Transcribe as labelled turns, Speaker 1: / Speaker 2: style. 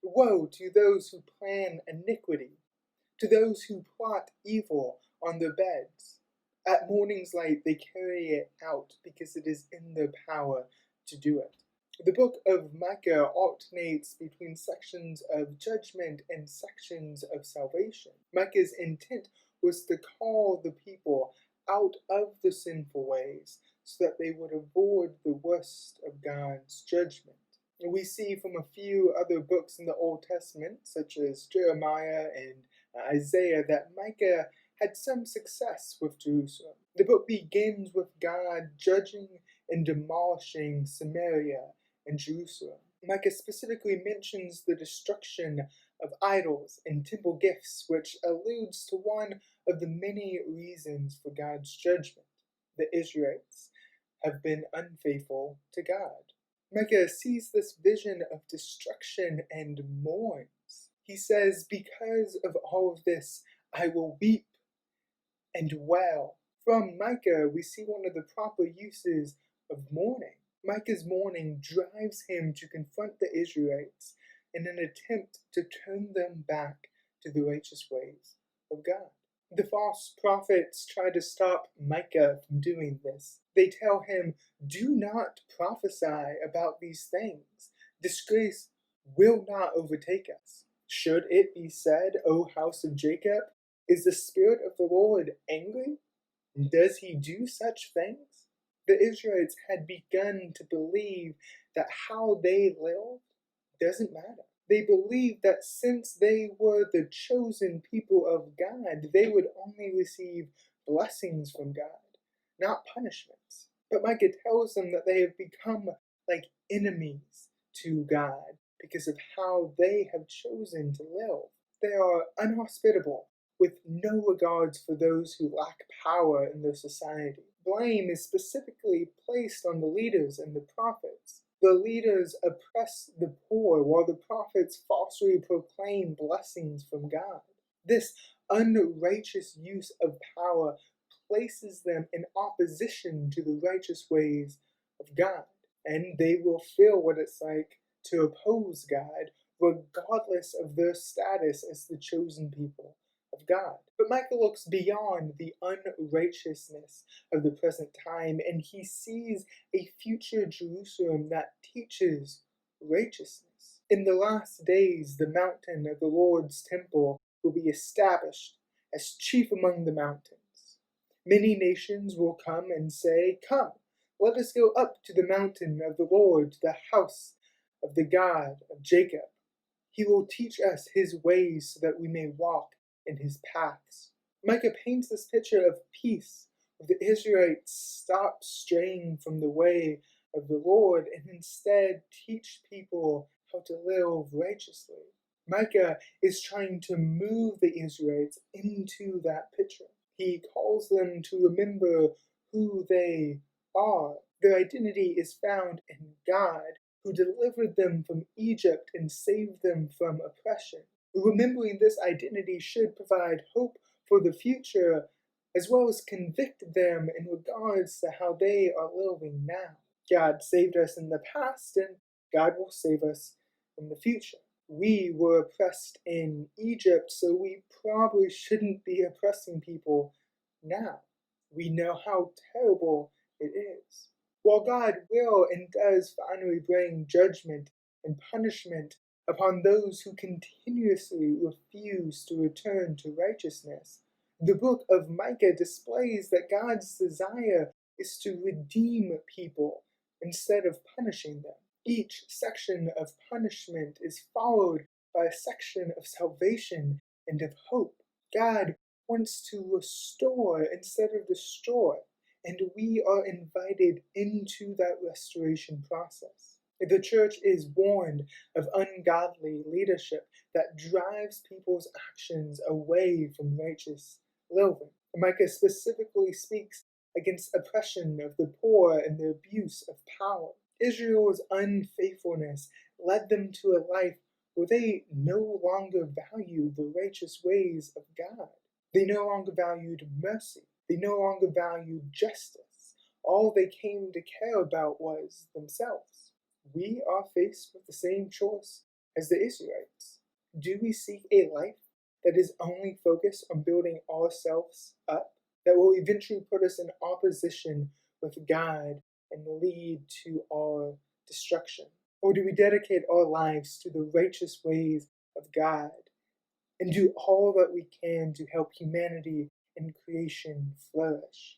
Speaker 1: Woe to those who plan iniquity, to those who plot evil on their beds. At morning's light they carry it out, because it is in their power to do it. The book of Micah alternates between sections of judgment and sections of salvation. Micah's intent was to call the people out of the sinful ways so that they would avoid the worst of God's judgment. We see from a few other books in the Old Testament, such as Jeremiah and Isaiah, that Micah had some success with Jerusalem. The book begins with God judging and demolishing Samaria and Jerusalem. Micah specifically mentions the destruction of idols and temple gifts, which alludes to one of the many reasons for God's judgment. The Israelites have been unfaithful to God. Micah sees this vision of destruction and mourns. He says, because of all of this, I will weep and wail. From Micah, we see one of the proper uses of mourning. Micah's mourning drives him to confront the Israelites in an attempt to turn them back to the righteous ways of God. The false prophets try to stop Micah from doing this. They tell him, do not prophesy about these things. Disgrace will not overtake us. Should it be said, O house of Jacob, is the Spirit of the Lord angry? Does he do such things? The Israelites had begun to believe that how they lived doesn't matter. They believed that since they were the chosen people of God, they would only receive blessings from God, not punishments. But Micah tells them that they have become like enemies to God because of how they have chosen to live. They are unhospitable, with no regards for those who lack power in their society. Blame is specifically placed on the leaders and the prophets. The leaders oppress the poor, while the prophets falsely proclaim blessings from God. This unrighteous use of power places them in opposition to the righteous ways of God, and they will feel what it's like to oppose God, regardless of their status as the chosen people of God. But Micah looks beyond the unrighteousness of the present time, and he sees a future Jerusalem that teaches righteousness. In the last days, the mountain of the Lord's temple will be established as chief among the mountains. Many nations will come and say, come, let us go up to the mountain of the Lord, to the house of the God of Jacob. He will teach us his ways so that we may walk in his paths. Micah paints this picture of peace, where the Israelites stop straying from the way of the Lord and instead teach people how to live righteously. Micah is trying to move the Israelites into that picture. He calls them to remember who they are. Their identity is found in God, who delivered them from Egypt and saved them from oppression. Remembering this identity should provide hope for the future, as well as convict them in regards to how they are living now. God saved us in the past, and God will save us in the future. We were oppressed in Egypt, so we probably shouldn't be oppressing people now. We know how terrible it is. While God will and does finally bring judgment and punishment upon those who continuously refuse to return to righteousness, the book of Micah displays that God's desire is to redeem people instead of punishing them. Each section of punishment is followed by a section of salvation and of hope. God wants to restore instead of destroy, and we are invited into that restoration process. The church is warned of ungodly leadership that drives people's actions away from righteous living. Micah specifically speaks against oppression of the poor and the abuse of power. Israel's unfaithfulness led them to a life where they no longer valued the righteous ways of God. They no longer valued mercy. They no longer valued justice. All they came to care about was themselves. We are faced with the same choice as the Israelites? Do we seek a life that is only focused on building ourselves up, that will eventually put us in opposition with God and lead to our destruction? Or do we dedicate our lives to the righteous ways of God and do all that we can to help humanity and creation flourish?